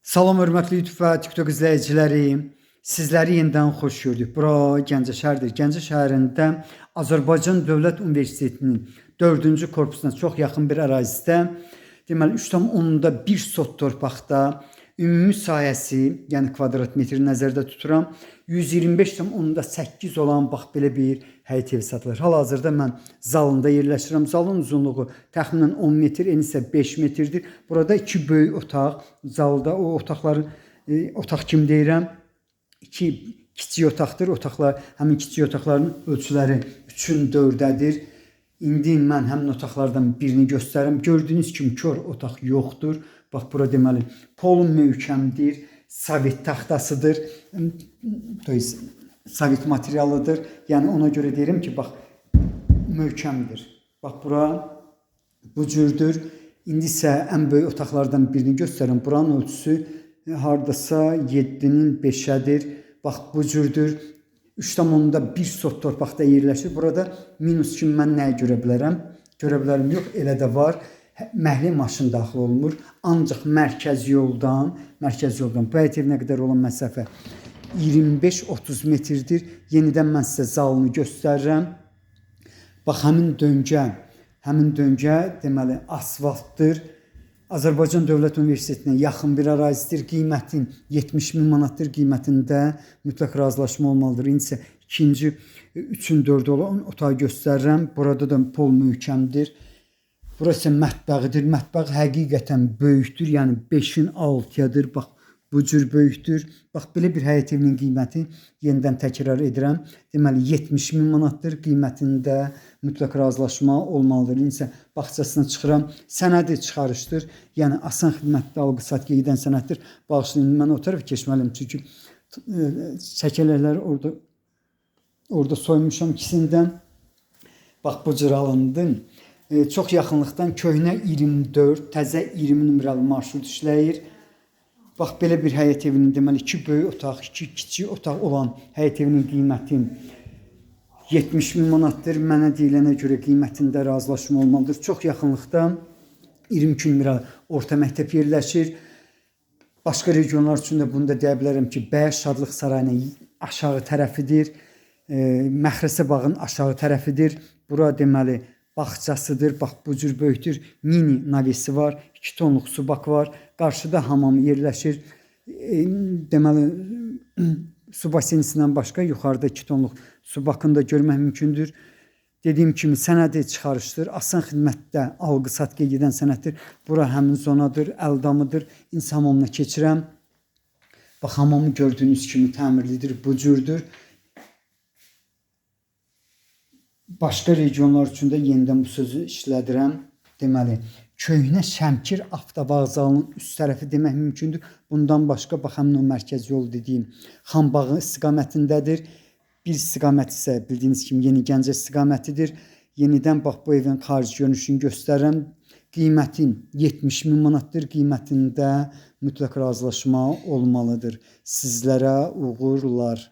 Salam hörmətli YouTube və TikTok izləyiciləri. Sizləri yenidən xoş gördük. Bura Gəncə şəhəridir. Gəncə şəhərində Azərbaycan Dövlət Universitetinin 4-cü korpusuna çox yaxın bir ərazidə, deməli 3,1 sot torpaqda ümumi sahəsi, yəni kvadrat metri nəzərdə tuturam, 125,8 olan bax belə bir həyət evi satılır. Hal-hazırda mən zalında yerləşirəm. Zalın uzunluğu təxminən 10 metr, eni isə 5 metrdir. Burada iki böyük otaq, zalda o otaqların otaq kimi deyirəm, iki kiçik otaqdır. Otaqlar, həmin kiçik otaqların ölçüləri 3-ün 4-dədir. İndi mən həmin otaqlardan birini göstərirəm. Gördüyünüz kimi kör otaq yoxdur. Bax, bura deməli polun möhkəmdir, sovet taxtasıdır, sovet materialıdır. Yəni ona görə deyirəm ki, bax, möhkəmdir. Bax, bura bu cürdür. İndi isə ən böyük otaqlardan birini göstərirəm. Buranın ölçüsü hardasa 7-nin 5-ədir. Bax, bu cürdür. 3,1 sot torpaqda yerləşir. Burada minus kimi mən nəyə görə bilərəm? Görə bilərəm, yox, elə də var. Məhli maşın daxil olmur. Ancaq mərkəzi yoldan bu həyət evinə qədər olan məsafə 25-30 metrdir. Yenidən mən sizə zalını göstərirəm. Bax, həmin döngə deməli asfaltdır. Azərbaycan Dövlət Universitetinə yaxın bir ərazidir. Qiymətin 70.000 manatdır. Qiymətində mütləq razılaşma olmalıdır. İndi isə ikinci 3-ün 4-ü olan otağı göstərirəm. Burada da pol möhkəmdir. Burası mətbəğidir. Mətbəq həqiqətən böyükdür. Yəni 5-in 6-yadır. Bax, bu cür böyükdür. Bax, belə bir həyət evinin qiyməti, yenidən təkrar edirəm, deməli 70.000 manatdır. Qiymətində mütləq razılaşma olmalıdır. İndi isə bağçasına çıxıram. Sənədi çıxarışdır. Yəni asan xidmətdə alqı-satqı gedən sənəddir. Bağışlayın, mən o tərəfə keçməliyim. Çünki çəkələrləri orada soymuşam ikisindən. Bax, bu cür alındı. Çox yaxınlıqdan köhnə 24, təzə 20 nömrəli marşrut işləyir. Bax, belə bir həyət evinin, deməli, 2 böyük otaq, 2 kiçik otaq olan həyət evinin qiyməti 70.000 manatdır. Mənə deyilənə görə qiymətində razılaşma olmalıdır. Çox yaxınlıqda 22 nömrəli orta məktəb yerləşir. Başqa regionlar üçün də bunu da deyə bilərəm ki, Bəyəş Şadlıq Sarayının aşağı tərəfidir. Məxrəsə bağın aşağı tərəfidir. Bura deməli bağçasıdır. Bax, bu cür böyükdür. Mini navesi var. 2 tonluq subak var. Qarşıda hamamı yerləşir. Deməli, su basenisindən başqa yuxarıda 2 tonluq subakını da görmək mümkündür. Dediyim kimi sənədi çıxarışdır. Asan xidmətdə alqı-satqı gedən sənəddir. Bura həmin zonadır, əldamıdır. İnsan hamamına keçirəm. Bax, hamamı gördüyünüz kimi təmirlidir. Bu cürdür. Başqa regionlar üçün də yenidən bu sözü işlədirəm. Deməli, köhnə Şəmkir avtovağzalının üst tərəfi demək mümkündür. Bundan başqa, bax, həmin o mərkəz yolu dediyim Xanbağı istiqamətindədir. Bir istiqamət isə bildiyiniz kimi Yeni Gəncə istiqamətidir. Yenidən bax, bu evin xarici görünüşünü göstərirəm. Qiymətin 70.000 manatdır. Qiymətində mütləq razılaşma olmalıdır. Sizlərə uğurlar.